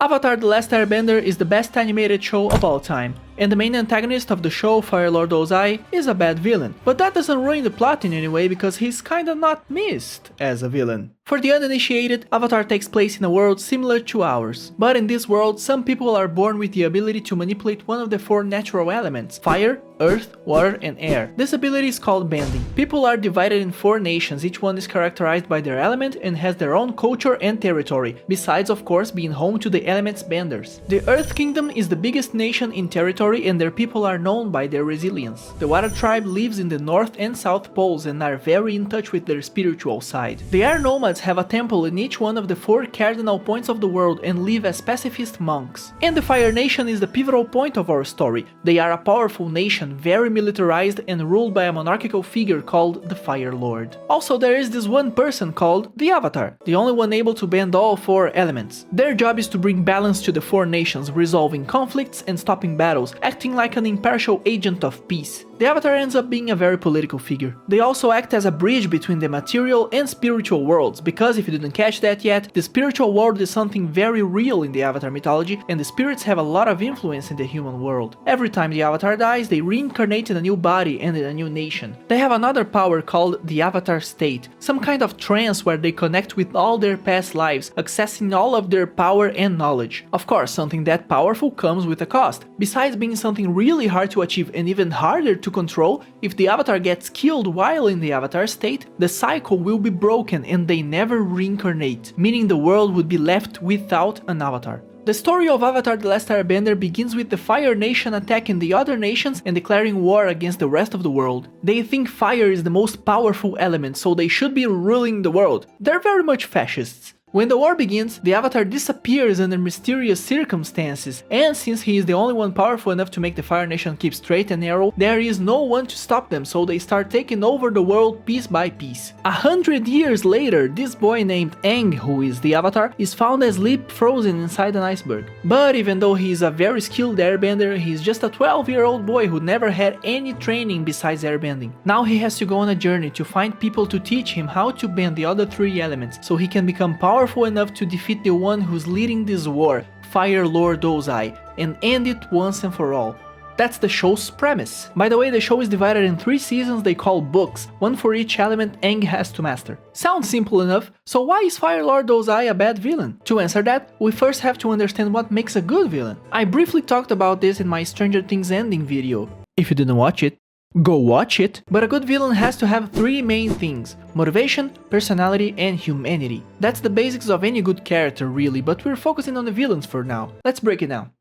Avatar: The Last Airbender is the best animated show of all time, and the main antagonist of the show, Fire Lord Ozai, is a bad villain. But that doesn't ruin the plot in any way because he's kinda not missed as a villain. For the uninitiated, Avatar takes place in a world similar to ours. But in this world, some people are born with the ability to manipulate one of the 4 natural elements: fire, earth, water, and air. This ability is called bending. People are divided in 4 nations, each one is characterized by their element and has their own culture and territory, besides of course being home to the element's benders. The Earth Kingdom is the biggest nation in territory and their people are known by their resilience. The Water Tribe lives in the North and South Poles and are very in touch with their spiritual side. The Air Nomads have a temple in each one of the 4 cardinal points of the world and live as pacifist monks. And the Fire Nation is the pivotal point of our story. They are a powerful nation, very militarized and ruled by a monarchical figure called the Fire Lord. Also, there is this one person called the Avatar, the only one able to bend all 4 elements. Their job is to bring balance to the 4 nations, resolving conflicts and stopping battles, acting like an impartial agent of peace. The Avatar ends up being a very political figure. They also act as a bridge between the material and spiritual worlds, because if you didn't catch that yet, the spiritual world is something very real in the Avatar mythology, and the spirits have a lot of influence in the human world. Every time the Avatar dies, they reincarnate in a new body and in a new nation. They have another power called the Avatar State, some kind of trance where they connect with all their past lives, accessing all of their power and knowledge. Of course, something that powerful comes with a cost. Besides being something really hard to achieve and even harder to control, if the Avatar gets killed while in the Avatar state, the cycle will be broken and they never reincarnate, meaning the world would be left without an Avatar. The story of Avatar: The Last Airbender begins with the Fire Nation attacking the other nations and declaring war against the rest of the world. They think fire is the most powerful element, so they should be ruling the world. They're very much fascists. When the war begins, the Avatar disappears under mysterious circumstances, and since he is the only one powerful enough to make the Fire Nation keep straight and narrow, there is no one to stop them, so they start taking over the world piece by piece. 100 years later, this boy named Aang, who is the Avatar, is found asleep frozen inside an iceberg. But even though he is a very skilled airbender, he is just a 12-year-old boy who never had any training besides airbending. Now he has to go on a journey to find people to teach him how to bend the other 3 elements, so he can become powerful enough to defeat the one who's leading this war, Fire Lord Ozai, and end it once and for all. That's the show's premise. By the way, the show is divided in 3 seasons they call books, one for each element Aang has to master. Sounds simple enough, so why is Fire Lord Ozai a bad villain? To answer that, we first have to understand what makes a good villain. I briefly talked about this in my Stranger Things ending video. If you didn't watch it, go watch it. But a good villain has to have 3 main things: motivation, personality, and humanity. That's the basics of any good character really, but we're focusing on the villains for now. Let's break it down.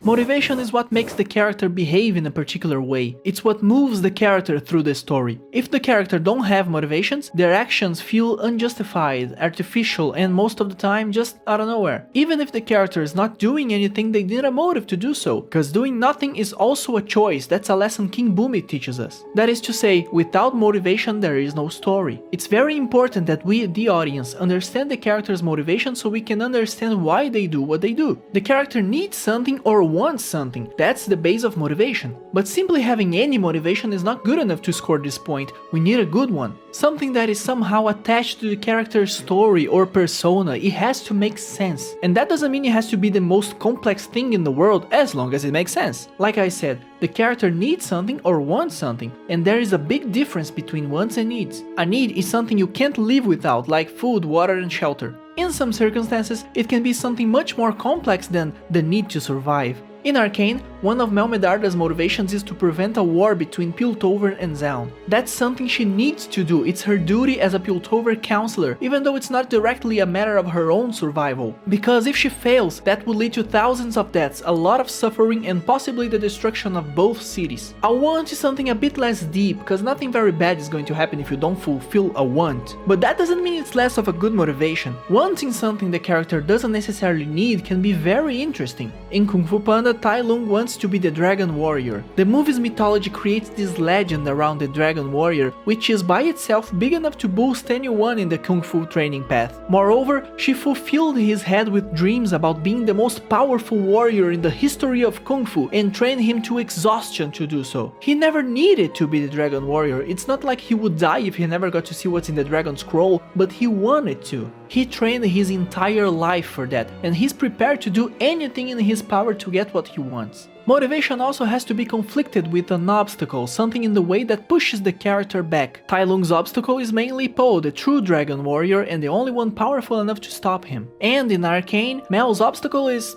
Motivation is what makes the character behave in a particular way. It's what moves the character through the story. If the character don't have motivations, their actions feel unjustified, artificial, and most of the time just out of nowhere. Even if the character is not doing anything, they need a motive to do so, cause doing nothing is also a choice. That's a lesson King Bumi teaches us. That is to say, without motivation there is no story. It's very important that we, the audience, understand the character's motivation so we can understand why they do what they do. The character needs something or wants something. That's the base of motivation. But simply having any motivation is not good enough to score this point. We need a good one. Something that is somehow attached to the character's story or persona. It has to make sense. And that doesn't mean it has to be the most complex thing in the world, as long as it makes sense. Like I said, the character needs something or wants something, and there is a big difference between wants and needs. A need is something you can't live without, like food, water, and shelter. In some circumstances, it can be something much more complex than the need to survive. In Arcane, one of Mel Medarda's motivations is to prevent a war between Piltover and Zaun. That's something she needs to do, it's her duty as a Piltover counselor, even though it's not directly a matter of her own survival. Because if she fails, that would lead to thousands of deaths, a lot of suffering, and possibly the destruction of both cities. A want is something a bit less deep, because nothing very bad is going to happen if you don't fulfill a want. But that doesn't mean it's less of a good motivation. Wanting something the character doesn't necessarily need can be very interesting. In Kung Fu Panda, Tai Lung wants to be the Dragon Warrior. The movie's mythology creates this legend around the Dragon Warrior, which is by itself big enough to boost anyone in the Kung Fu training path. Moreover, she fulfilled his head with dreams about being the most powerful warrior in the history of Kung Fu and trained him to exhaustion to do so. He never needed to be the Dragon Warrior. It's not like he would die if he never got to see what's in the Dragon Scroll, but he wanted to. He trained his entire life for that, and he's prepared to do anything in his power to get what he wants. Motivation also has to be conflicted with an obstacle, something in the way that pushes the character back. Tai Lung's obstacle is mainly Po, the true dragon warrior and the only one powerful enough to stop him. And in Arcane, Mel's obstacle is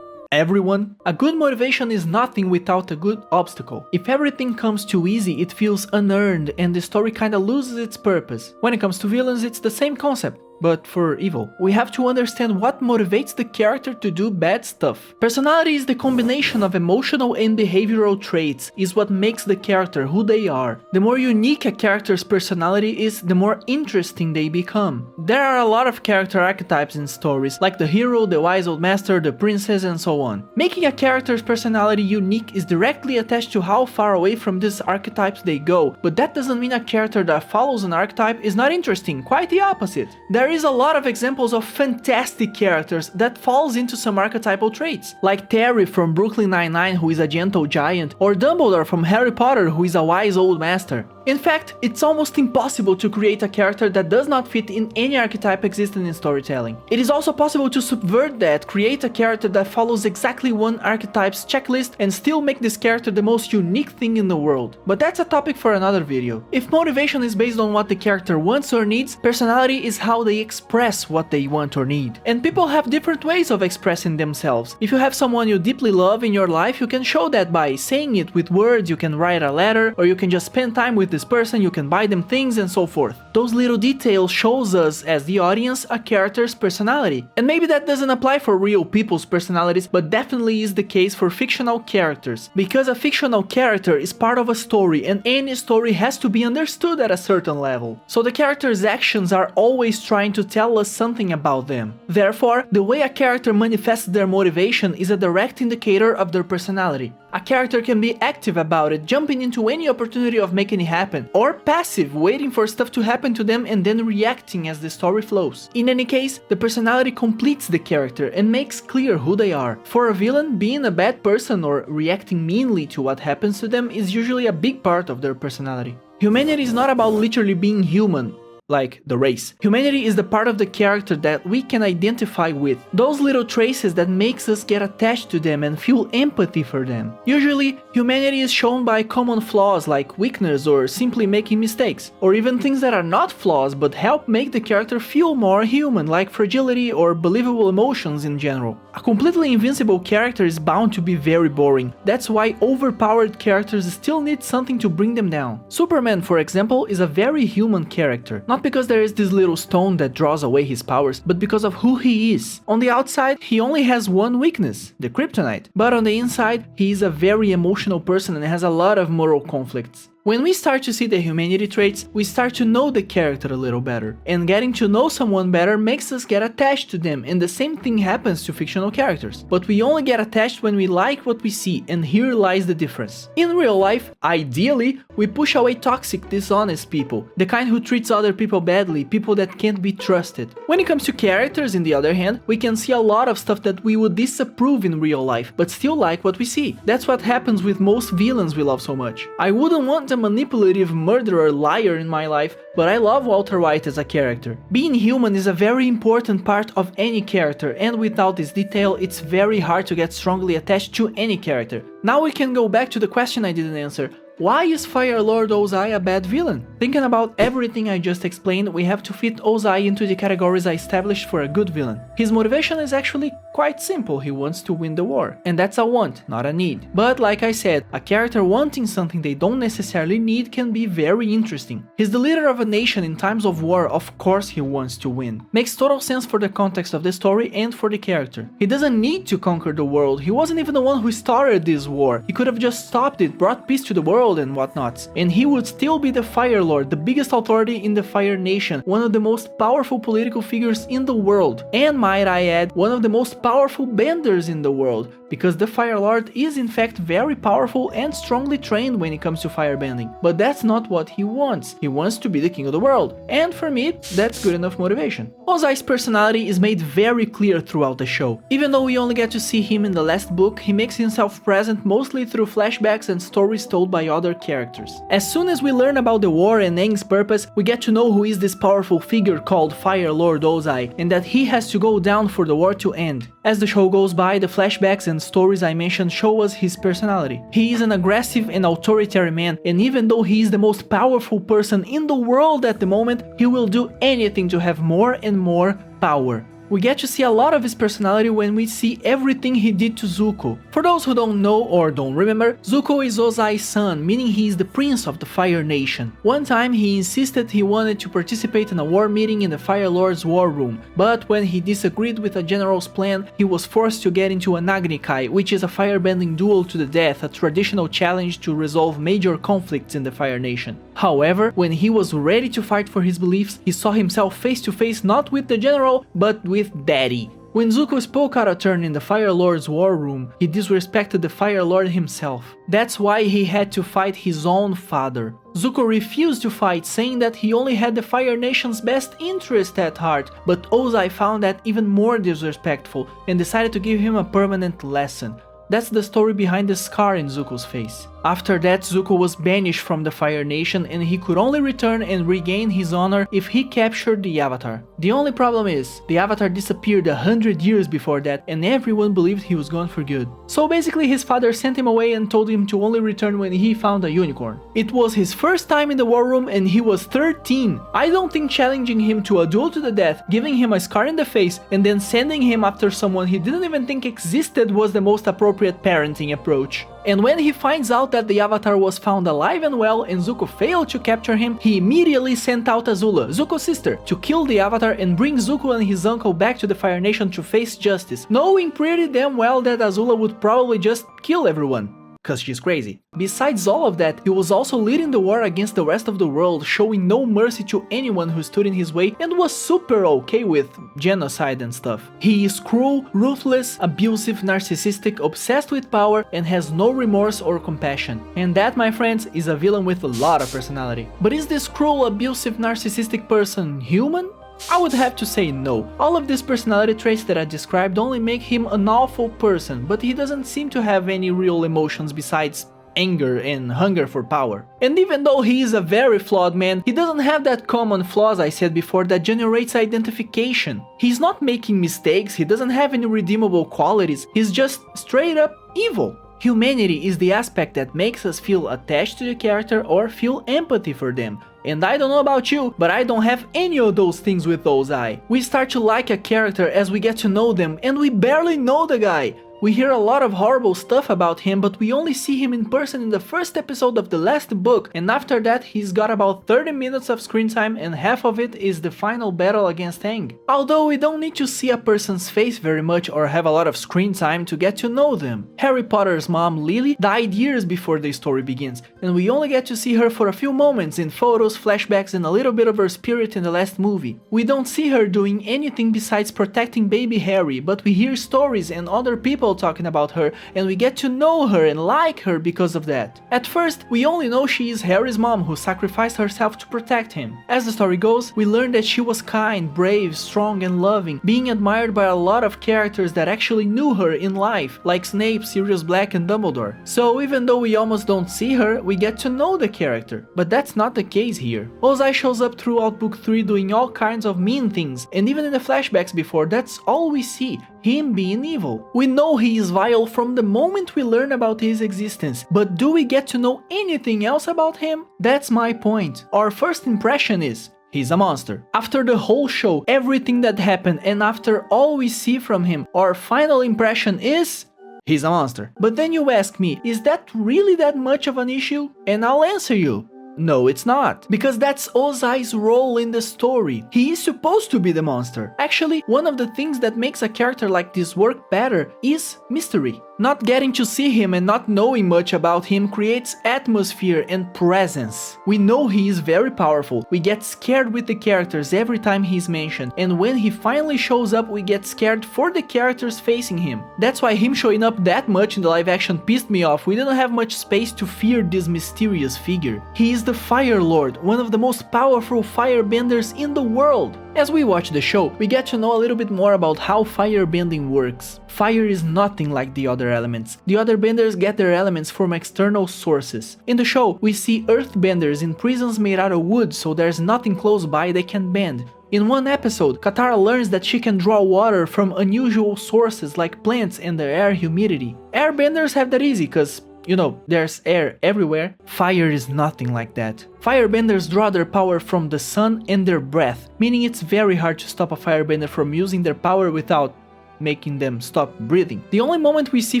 everyone. A good motivation is nothing without a good obstacle. If everything comes too easy, it feels unearned and the story kinda loses its purpose. When it comes to villains, it's the same concept, but for evil. We have to understand what motivates the character to do bad stuff. Personality is the combination of emotional and behavioral traits, is what makes the character who they are. The more unique a character's personality is, the more interesting they become. There are a lot of character archetypes in stories, like the hero, the wise old master, the princess, and so on. Making a character's personality unique is directly attached to how far away from these archetypes they go, but that doesn't mean a character that follows an archetype is not interesting, quite the opposite. There is a lot of examples of fantastic characters that falls into some archetypal traits, like Terry from Brooklyn Nine-Nine, who is a gentle giant, or Dumbledore from Harry Potter, who is a wise old master. In fact, it's almost impossible to create a character that does not fit in any archetype existing in storytelling. It is also possible to subvert that, create a character that follows exactly one archetype's checklist and still make this character the most unique thing in the world. But that's a topic for another video. If motivation is based on what the character wants or needs, personality is how they express what they want or need. And people have different ways of expressing themselves. If you have someone you deeply love in your life, you can show that by saying it with words, you can write a letter, or you can just spend time with this person, you can buy them things and so forth. Those little details shows us, as the audience, a character's personality. And maybe that doesn't apply for real people's personalities, but definitely is the case for fictional characters. Because a fictional character is part of a story, and any story has to be understood at a certain level. So the character's actions are always trying to tell us something about them. Therefore, the way a character manifests their motivation is a direct indicator of their personality. A character can be active about it, jumping into any opportunity of making it happen, or passive, waiting for stuff to happen to them and then reacting as the story flows. In any case, the personality completes the character and makes clear who they are. For a villain, being a bad person or reacting meanly to what happens to them is usually a big part of their personality. Humanity is not about literally being human, like the race. Humanity is the part of the character that we can identify with. Those little traces that makes us get attached to them and feel empathy for them. Usually, humanity is shown by common flaws like weakness or simply making mistakes, or even things that are not flaws but help make the character feel more human, like fragility or believable emotions in general. A completely invincible character is bound to be very boring. That's why overpowered characters still need something to bring them down. Superman, for example, is a very human character. Not because there is this little stone that draws away his powers, but because of who he is. On the outside, he only has one weakness, the kryptonite. But on the inside, he is a very emotional person and has a lot of moral conflicts. When we start to see the humanity traits, we start to know the character a little better. And getting to know someone better makes us get attached to them, and the same thing happens to fictional characters. But we only get attached when we like what we see, and here lies the difference. In real life, ideally, we push away toxic, dishonest people, the kind who treats other people badly, people that can't be trusted. When it comes to characters, on the other hand, we can see a lot of stuff that we would disapprove in real life, but still like what we see. That's what happens with most villains we love so much. I wouldn't want a manipulative murderer liar in my life, but I love Walter White as a character. Being human is a very important part of any character, and without this detail, it's very hard to get strongly attached to any character. Now we can go back to the question I didn't answer. Why is Fire Lord Ozai a bad villain? Thinking about everything I just explained, we have to fit Ozai into the categories I established for a good villain. His motivation is actually quite simple, he wants to win the war. And that's a want, not a need. But like I said, a character wanting something they don't necessarily need can be very interesting. He's the leader of a nation in times of war, of course he wants to win. Makes total sense for the context of the story and for the character. He doesn't need to conquer the world, he wasn't even the one who started this war. He could have just stopped it, brought peace to the world and whatnots. And he would still be the Fire Lord, the biggest authority in the Fire Nation, one of the most powerful political figures in the world. And might I add, one of the most powerful benders in the world. because the Fire Lord is in fact very powerful and strongly trained when it comes to firebending. But that's not what he wants. He wants to be the king of the world, and for me, that's good enough motivation. Ozai's personality is made very clear throughout the show. Even though we only get to see him in the last book, he makes himself present mostly through flashbacks and stories told by other characters. As soon as we learn about the war and Aang's purpose, we get to know who is this powerful figure called Fire Lord Ozai, and that he has to go down for the war to end. As the show goes by, the flashbacks and stories I mentioned show us his personality. He is an aggressive and authoritarian man, and even though he is the most powerful person in the world at the moment, he will do anything to have more and more power. We get to see a lot of his personality when we see everything he did to Zuko. For those who don't know or don't remember, Zuko is Ozai's son, meaning he is the prince of the Fire Nation. One time he insisted he wanted to participate in a war meeting in the Fire Lord's war room, but when he disagreed with a general's plan, he was forced to get into an Agni Kai, which is a firebending duel to the death, a traditional challenge to resolve major conflicts in the Fire Nation. However, when he was ready to fight for his beliefs, he saw himself face to face not with the general, but with Daddy. When Zuko spoke out of turn in the Fire Lord's war room, he disrespected the Fire Lord himself. That's why he had to fight his own father. Zuko refused to fight, saying that he only had the Fire Nation's best interest at heart, but Ozai found that even more disrespectful and decided to give him a permanent lesson. That's the story behind the scar in Zuko's face. After that, Zuko was banished from the Fire Nation and he could only return and regain his honor if he captured the Avatar. The only problem is, the Avatar disappeared 100 years before that and everyone believed he was gone for good. So basically his father sent him away and told him to only return when he found a unicorn. It was his first time in the war room and he was 13. I don't think challenging him to a duel to the death, giving him a scar in the face, and then sending him after someone he didn't even think existed was the most appropriate parenting approach. And when he finds out that the Avatar was found alive and well and Zuko failed to capture him, he immediately sent out Azula, Zuko's sister, to kill the Avatar and bring Zuko and his uncle back to the Fire Nation to face justice, knowing pretty damn well that Azula would probably just kill everyone, cause she's crazy. Besides all of that, he was also leading the war against the rest of the world, showing no mercy to anyone who stood in his way and was super okay with genocide and stuff. He is cruel, ruthless, abusive, narcissistic, obsessed with power, and has no remorse or compassion. And that, my friends, is a villain with a lot of personality. But is this cruel, abusive, narcissistic person human? I would have to say no. All of these personality traits that I described only make him an awful person, but he doesn't seem to have any real emotions besides anger and hunger for power. And even though he is a very flawed man, he doesn't have that common flaws I said before that generates identification. He's not making mistakes, he doesn't have any redeemable qualities, he's just straight up evil. Humanity is the aspect that makes us feel attached to the character or feel empathy for them. And I don't know about you, but I don't have any of those things with Ozai. We start to like a character as we get to know them, and we barely know the guy. We hear a lot of horrible stuff about him, but we only see him in person in the first episode of the last book, and after that he's got about 30 minutes of screen time and half of it is the final battle against Aang. Although we don't need to see a person's face very much or have a lot of screen time to get to know them. Harry Potter's mom, Lily, died years before the story begins, and we only get to see her for a few moments in photos, flashbacks, and a little bit of her spirit in the last movie. We don't see her doing anything besides protecting baby Harry, but we hear stories and other people talking about her, and we get to know her and like her because of that. At first, we only know she is Harry's mom who sacrificed herself to protect him. As the story goes, we learn that she was kind, brave, strong, and loving, being admired by a lot of characters that actually knew her in life, like Snape, Sirius Black, and Dumbledore. So even though we almost don't see her, we get to know the character. But that's not the case here. Ozai shows up throughout book 3 doing all kinds of mean things, and even in the flashbacks before, that's all we see. Him being evil. We know he is vile from the moment we learn about his existence, but do we get to know anything else about him? That's my point. Our first impression is, he's a monster. After the whole show, everything that happened, and after all we see from him, our final impression is, he's a monster. But then you ask me, is that really that much of an issue? And I'll answer you, No, it's not. Because that's Ozai's role in the story. He is supposed to be the monster. Actually, one of the things that makes a character like this work better is mystery. Not getting to see him and not knowing much about him creates atmosphere and presence. We know he is very powerful, we get scared with the characters every time he's mentioned, and when he finally shows up we get scared for the characters facing him. That's why him showing up that much in the live action pissed me off. We didn't have much space to fear this mysterious figure. He is the Fire Lord, one of the most powerful firebenders in the world. As we watch the show, we get to know a little bit more about how firebending works. Fire is nothing like the other elements. The other benders get their elements from external sources. In the show, we see earthbenders in prisons made out of wood, so there's nothing close by they can bend. In one episode, Katara learns that she can draw water from unusual sources like plants and the air humidity. Airbenders have that easy, cause you know, there's air everywhere. Fire is nothing like that. Firebenders draw their power from the sun and their breath, meaning it's very hard to stop a firebender from using their power without making them stop breathing. The only moment we see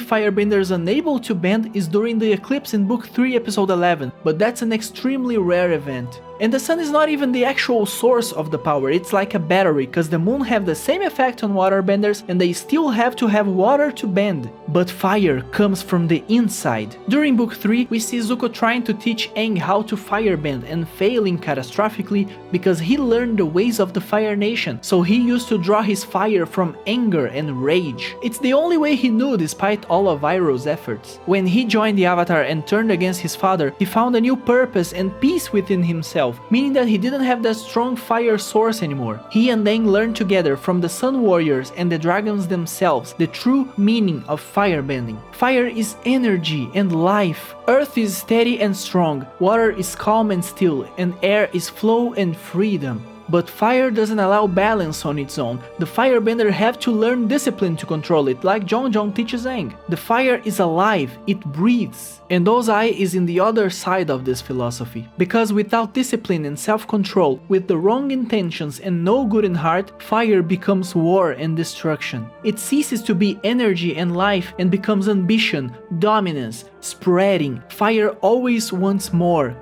firebenders unable to bend is during the eclipse in Book 3 episode 11, but that's an extremely rare event. And the sun is not even the actual source of the power, it's like a battery, cause the moon have the same effect on waterbenders and they still have to have water to bend. But fire comes from the inside. During Book 3, we see Zuko trying to teach Aang how to firebend and failing catastrophically because he learned the ways of the Fire Nation, so he used to draw his fire from anger and rage. It's the only way he knew despite all of Iroh's efforts. When he joined the Avatar and turned against his father, he found a new purpose and peace within himself, meaning that he didn't have that strong fire source anymore. He and Aang learned together from the Sun Warriors and the dragons themselves the true meaning of firebending. Fire is energy and life. Earth is steady and strong, water is calm and still, and air is flow and freedom. But fire doesn't allow balance on its own. The firebender have to learn discipline to control it, like Jon teaches Aang. The fire is alive, it breathes. And Ozai is in the other side of this philosophy. Because without discipline and self-control, with the wrong intentions and no good in heart, fire becomes war and destruction. It ceases to be energy and life and becomes ambition, dominance, spreading. Fire always wants more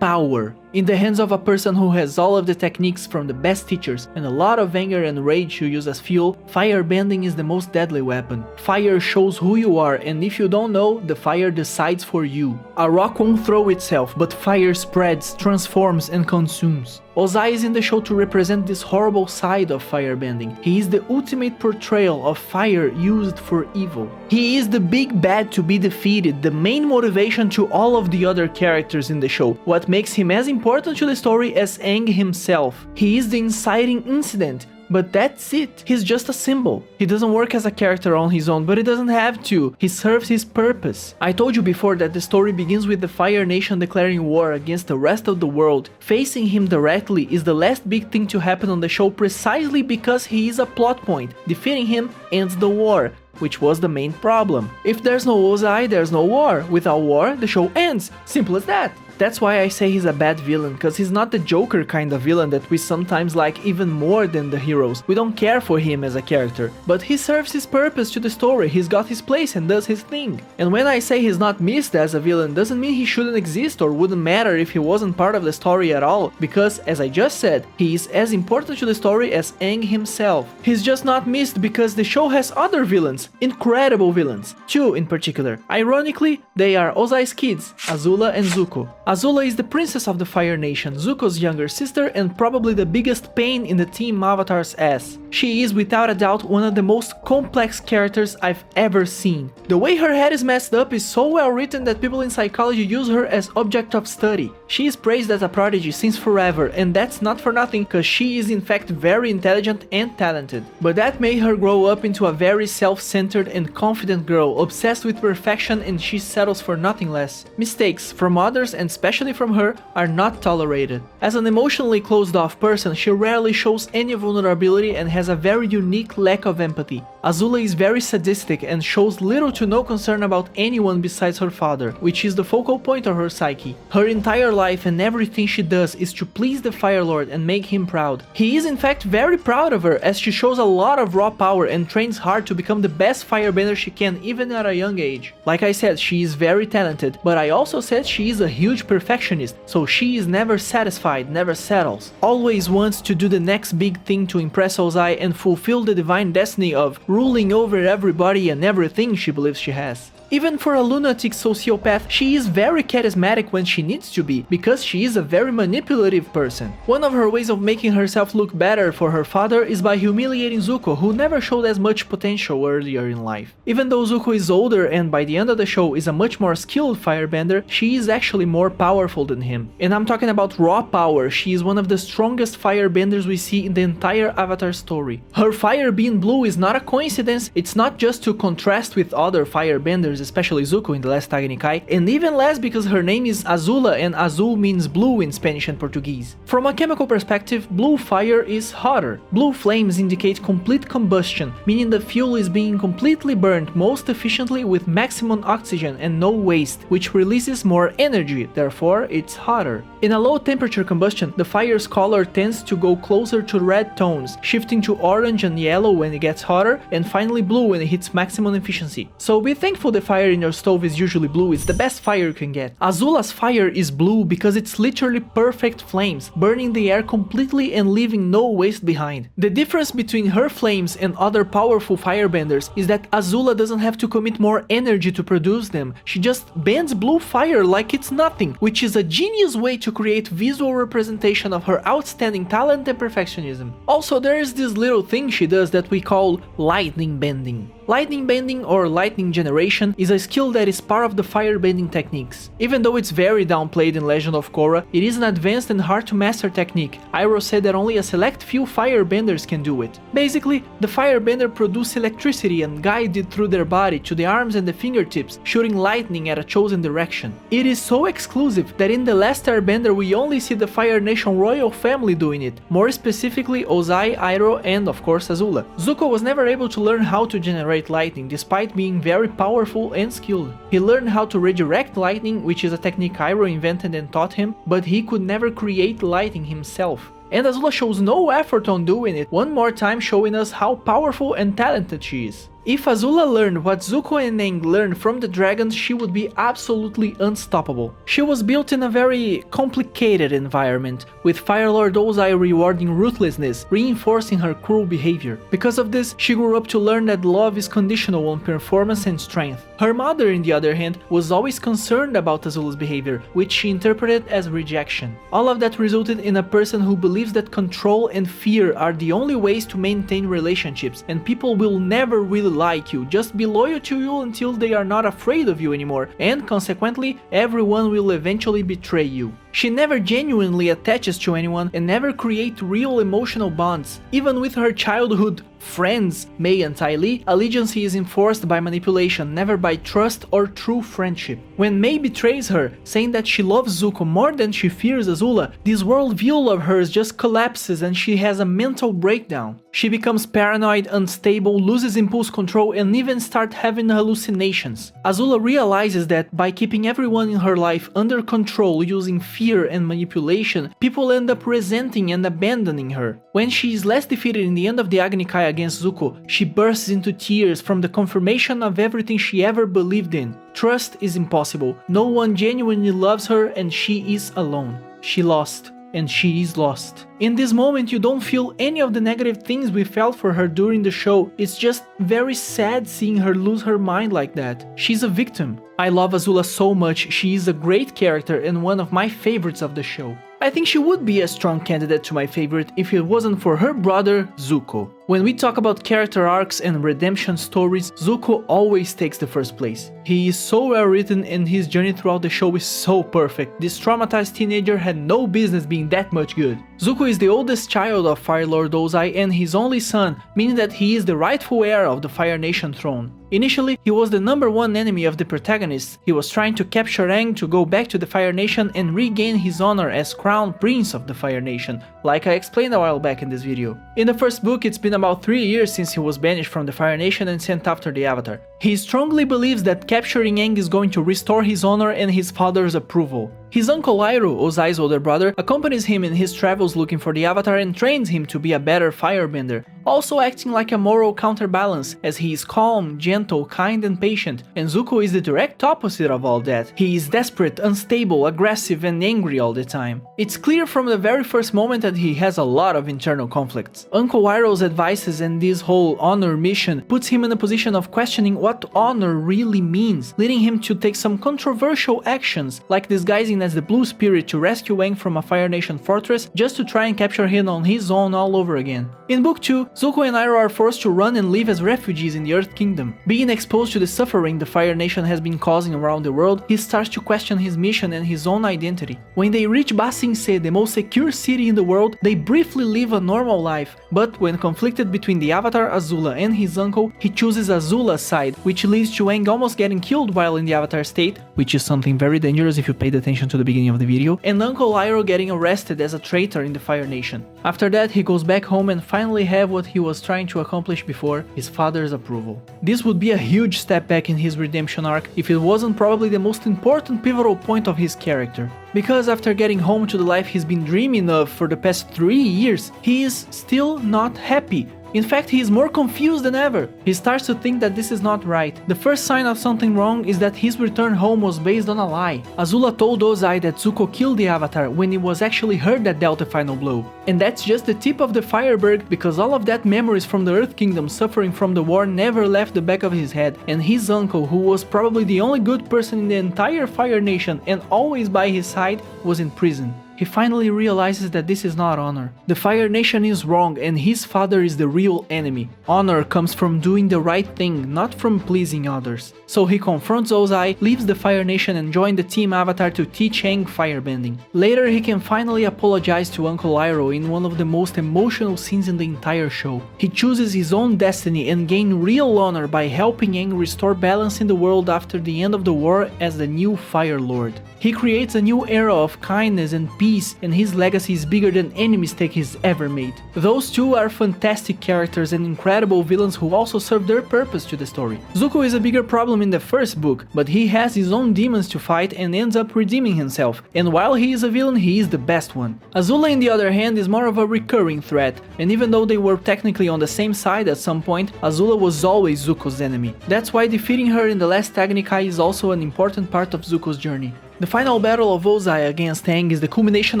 power. In the hands of a person who has all of the techniques from the best teachers and a lot of anger and rage to use as fuel, firebending is the most deadly weapon. Fire shows who you are, and if you don't know, the fire decides for you. A rock won't throw itself, but fire spreads, transforms and consumes. Ozai is in the show to represent this horrible side of firebending. He is the ultimate portrayal of fire used for evil. He is the big bad to be defeated, the main motivation to all of the other characters in the show, what makes him as important to the story as Aang himself. He is the inciting incident, but that's it. He's just a symbol. He doesn't work as a character on his own, but he doesn't have to. He serves his purpose. I told you before that the story begins with the Fire Nation declaring war against the rest of the world. Facing him directly is the last big thing to happen on the show precisely because he is a plot point. Defeating him ends the war, which was the main problem. If there's no Ozai, there's no war. Without war, the show ends. Simple as that. That's why I say he's a bad villain, cause he's not the Joker kind of villain that we sometimes like even more than the heroes. We don't care for him as a character, but he serves his purpose to the story, he's got his place and does his thing. And when I say he's not missed as a villain, doesn't mean he shouldn't exist or wouldn't matter if he wasn't part of the story at all, because as I just said, he is as important to the story as Aang himself. He's just not missed because the show has other villains, incredible villains, two in particular. Ironically, they are Ozai's kids, Azula and Zuko. Azula is the princess of the Fire Nation, Zuko's younger sister and probably the biggest pain in the Team Avatar's ass. She is without a doubt one of the most complex characters I've ever seen. The way her head is messed up is so well written that people in psychology use her as object of study. She is praised as a prodigy since forever, and that's not for nothing cause she is in fact very intelligent and talented. But that made her grow up into a very self-centered and confident girl, obsessed with perfection, and she settles for nothing less. Mistakes from others and especially from her, are not tolerated. As an emotionally closed off person, she rarely shows any vulnerability and has a very unique lack of empathy. Azula is very sadistic and shows little to no concern about anyone besides her father, which is the focal point of her psyche. Her entire life and everything she does is to please the Fire Lord and make him proud. He is in fact very proud of her, as she shows a lot of raw power and trains hard to become the best firebender she can even at a young age. Like I said, she is very talented, but I also said she is a huge perfectionist, so she is never satisfied, never settles. Always wants to do the next big thing to impress Ozai and fulfill the divine destiny of ruling over everybody and everything she believes she has. Even for a lunatic sociopath, she is very charismatic when she needs to be, because she is a very manipulative person. One of her ways of making herself look better for her father is by humiliating Zuko, who never showed as much potential earlier in life. Even though Zuko is older and by the end of the show is a much more skilled firebender, she is actually more powerful than him. And I'm talking about raw power. She is one of the strongest firebenders we see in the entire Avatar story. Her fire being blue is not a coincidence. It's not just to contrast with other firebenders, especially Zuko in the last Agni Kai, and even less because her name is Azula and Azul means blue in Spanish and Portuguese. From a chemical perspective, blue fire is hotter. Blue flames indicate complete combustion, meaning the fuel is being completely burned most efficiently with maximum oxygen and no waste, which releases more energy, therefore it's hotter. In a low temperature combustion, the fire's color tends to go closer to red tones, shifting to orange and yellow when it gets hotter, and finally blue when it hits maximum efficiency. So be thankful the fire in your stove is usually blue. It's the best fire you can get. Azula's fire is blue because it's literally perfect flames, burning the air completely and leaving no waste behind. The difference between her flames and other powerful firebenders is that Azula doesn't have to commit more energy to produce them. She just bends blue fire like it's nothing, which is a genius way to create visual representation of her outstanding talent and perfectionism. Also, there is this little thing she does that we call lightning bending. Lightning bending or lightning generation is a skill that is part of the firebending techniques. Even though it's very downplayed in Legend of Korra, it is an advanced and hard to master technique. Iroh said that only a select few firebenders can do it. Basically, the firebender produces electricity and guides it through their body to the arms and the fingertips, shooting lightning at a chosen direction. It is so exclusive that in The Last Airbender we only see the Fire Nation royal family doing it, more specifically Ozai, Iroh and of course Azula. Zuko was never able to learn how to generate lightning despite being very powerful and skilled. He learned how to redirect lightning, which is a technique Iroh invented and taught him, but he could never create lightning himself. And Azula shows no effort on doing it, one more time showing us how powerful and talented she is. If Azula learned what Zuko and Aang learned from the dragons, she would be absolutely unstoppable. She was built in a very complicated environment, with Fire Lord Ozai rewarding ruthlessness, reinforcing her cruel behavior. Because of this, she grew up to learn that love is conditional on performance and strength. Her mother, on the other hand, was always concerned about Azula's behavior, which she interpreted as rejection. All of that resulted in a person who believes that control and fear are the only ways to maintain relationships, and people will never really like you, just be loyal to you until they are not afraid of you anymore, and consequently, everyone will eventually betray you. She never genuinely attaches to anyone and never creates real emotional bonds. Even with her childhood friends, Mei and Ty Lee, allegiance is enforced by manipulation, never by trust or true friendship. When Mei betrays her, saying that she loves Zuko more than she fears Azula, this worldview of hers just collapses and she has a mental breakdown. She becomes paranoid, unstable, loses impulse control and even starts having hallucinations. Azula realizes that by keeping everyone in her life under control using fear and manipulation, people end up resenting and abandoning her. When she is last defeated in the end of the Agni Kai against Zuko, she bursts into tears from the confirmation of everything she ever believed in. Trust is impossible. No one genuinely loves her and she is alone. She lost. And she is lost. In this moment, you don't feel any of the negative things we felt for her during the show. It's just very sad seeing her lose her mind like that. She's a victim. I love Azula so much. She is a great character and one of my favorites of the show. I think she would be a strong candidate to my favorite if it wasn't for her brother, Zuko. When we talk about character arcs and redemption stories, Zuko always takes the first place. He is so well written and his journey throughout the show is so perfect. This traumatized teenager had no business being that much good. Zuko is the oldest child of Fire Lord Ozai and his only son, meaning that he is the rightful heir of the Fire Nation throne. Initially, he was the #1 enemy of the protagonists. He was trying to capture Aang to go back to the Fire Nation and regain his honor as Crown Prince of the Fire Nation, like I explained a while back in this video. In the first book, it's been been about 3 years since he was banished from the Fire Nation and sent after the Avatar. He strongly believes that capturing Aang is going to restore his honor and his father's approval. His uncle Iroh, Ozai's older brother, accompanies him in his travels looking for the Avatar and trains him to be a better firebender, also acting like a moral counterbalance, as he is calm, gentle, kind and patient, and Zuko is the direct opposite of all that. He is desperate, unstable, aggressive and angry all the time. It's clear from the very first moment that he has a lot of internal conflicts. Uncle Iroh's advices and this whole honor mission puts him in a position of questioning what honor really means, leading him to take some controversial actions, like disguising as the Blue Spirit to rescue Aang from a Fire Nation fortress just to try and capture him on his own all over again. In Book 2, Zuko and Iroh are forced to run and live as refugees in the Earth Kingdom. Being exposed to the suffering the Fire Nation has been causing around the world, he starts to question his mission and his own identity. When they reach Ba Sing Se, the most secure city in the world, they briefly live a normal life, but when conflicted between the Avatar Azula and his uncle, he chooses Azula's side, which leads to Aang almost getting killed while in the Avatar state, which is something very dangerous if you paid attention to the beginning of the video, and Uncle Iroh getting arrested as a traitor in the Fire Nation. After that, he goes back home and finally have what he was trying to accomplish before, his father's approval. This would be a huge step back in his redemption arc if it wasn't probably the most important pivotal point of his character. Because after getting home to the life he's been dreaming of for the past 3 years, he is still not happy. In fact, he is more confused than ever. He starts to think that this is not right. The first sign of something wrong is that his return home was based on a lie. Azula told Ozai that Zuko killed the Avatar when it was actually her that dealt the final blow. And that's just the tip of the fireberg, because all of that memories from the Earth Kingdom suffering from the war never left the back of his head, and his uncle, who was probably the only good person in the entire Fire Nation and always by his side, was in prison. He finally realizes that this is not honor. The Fire Nation is wrong and his father is the real enemy. Honor comes from doing the right thing, not from pleasing others. So he confronts Ozai, leaves the Fire Nation and joins the Team Avatar to teach Aang firebending. Later he can finally apologize to Uncle Iroh in one of the most emotional scenes in the entire show. He chooses his own destiny and gains real honor by helping Aang restore balance in the world after the end of the war as the new Fire Lord. He creates a new era of kindness and peace, and his legacy is bigger than any mistake he's ever made. Those two are fantastic characters and incredible villains who also serve their purpose to the story. Zuko is a bigger problem in the first book, but he has his own demons to fight and ends up redeeming himself, and while he is a villain, he is the best one. Azula, on the other hand, is more of a recurring threat, and even though they were technically on the same side at some point, Azula was always Zuko's enemy. That's why defeating her in the last Agni Kai is also an important part of Zuko's journey. The final battle of Ozai against Aang is the culmination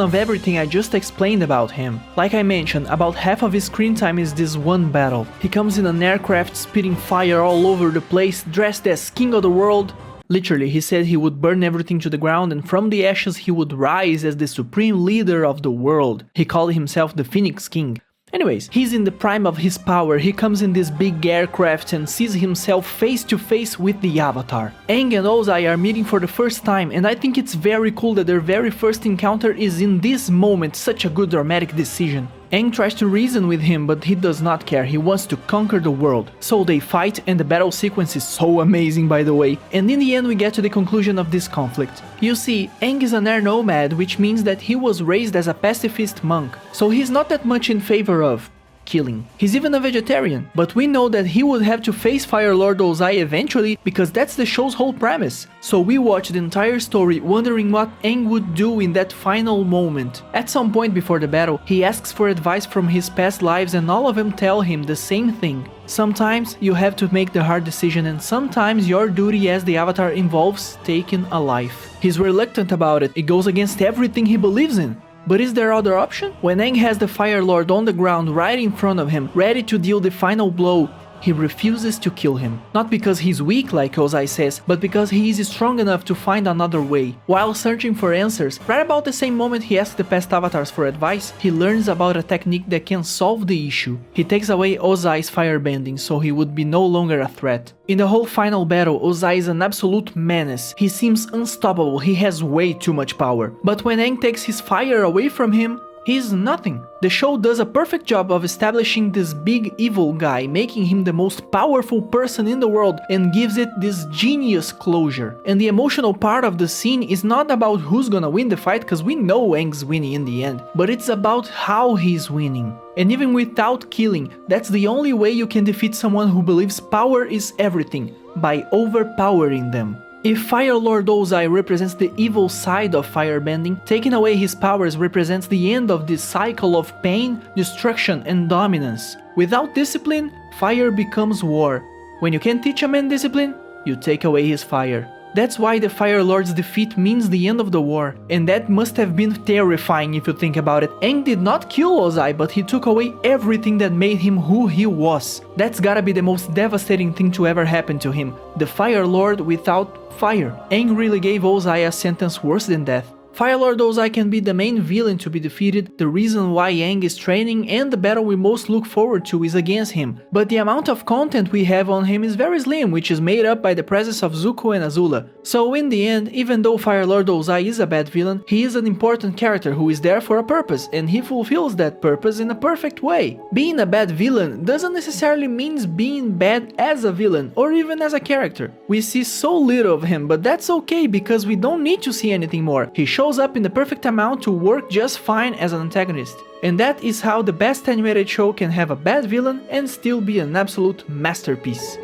of everything I just explained about him. Like I mentioned, about half of his screen time is this one battle. He comes in an aircraft spitting fire all over the place, dressed as king of the world. Literally, he said he would burn everything to the ground and from the ashes he would rise as the supreme leader of the world. He called himself the Phoenix King. Anyways, he's in the prime of his power. He comes in this big aircraft and sees himself face to face with the Avatar. Aang and Ozai are meeting for the first time, and I think it's very cool that their very first encounter is in this moment, such a good dramatic decision. Aang tries to reason with him, but he does not care, he wants to conquer the world. So they fight, and the battle sequence is so amazing, by the way, and in the end we get to the conclusion of this conflict. You see, Aang is an air nomad, which means that he was raised as a pacifist monk, so he's not that much in favor of killing. He's even a vegetarian, but we know that he would have to face Fire Lord Ozai eventually because that's the show's whole premise. So we watch the entire story wondering what Aang would do in that final moment. At some point before the battle, he asks for advice from his past lives and all of them tell him the same thing. Sometimes you have to make the hard decision and sometimes your duty as the Avatar involves taking a life. He's reluctant about it, it goes against everything he believes in. But is there other option? When Aang has the Fire Lord on the ground right in front of him, ready to deal the final blow, he refuses to kill him. Not because he's weak like Ozai says, but because he is strong enough to find another way. While searching for answers, right about the same moment he asks the past avatars for advice, he learns about a technique that can solve the issue. He takes away Ozai's firebending so he would be no longer a threat. In the whole final battle, Ozai is an absolute menace. He seems unstoppable, he has way too much power. But when Aang takes his fire away from him, He's nothing. The show does a perfect job of establishing this big evil guy, making him the most powerful person in the world, and gives it this genius closure. And the emotional part of the scene is not about who's gonna win the fight, cause we know Aang's winning in the end, but it's about how he's winning. And even without killing, that's the only way you can defeat someone who believes power is everything, by overpowering them. If Fire Lord Ozai represents the evil side of firebending, taking away his powers represents the end of this cycle of pain, destruction and dominance. Without discipline, fire becomes war. When you can't teach a man discipline, you take away his fire. That's why the Fire Lord's defeat means the end of the war, and that must have been terrifying if you think about it. Aang did not kill Ozai, but he took away everything that made him who he was. That's gotta be the most devastating thing to ever happen to him. The Fire Lord without fire. Aang really gave Ozai a sentence worse than death. Fire Lord Ozai can be the main villain to be defeated, the reason why Aang is training, and the battle we most look forward to is against him. But the amount of content we have on him is very slim, which is made up by the presence of Zuko and Azula. So in the end, even though Fire Lord Ozai is a bad villain, he is an important character who is there for a purpose, and he fulfills that purpose in a perfect way. Being a bad villain doesn't necessarily mean being bad as a villain, or even as a character. We see so little of him, but that's okay because we don't need to see anything more. He shows up in the perfect amount to work just fine as an antagonist. And that is how the best animated show can have a bad villain and still be an absolute masterpiece.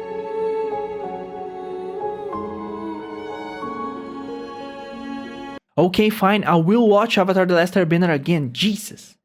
Okay, fine, I will watch Avatar The Last Airbender again, Jesus.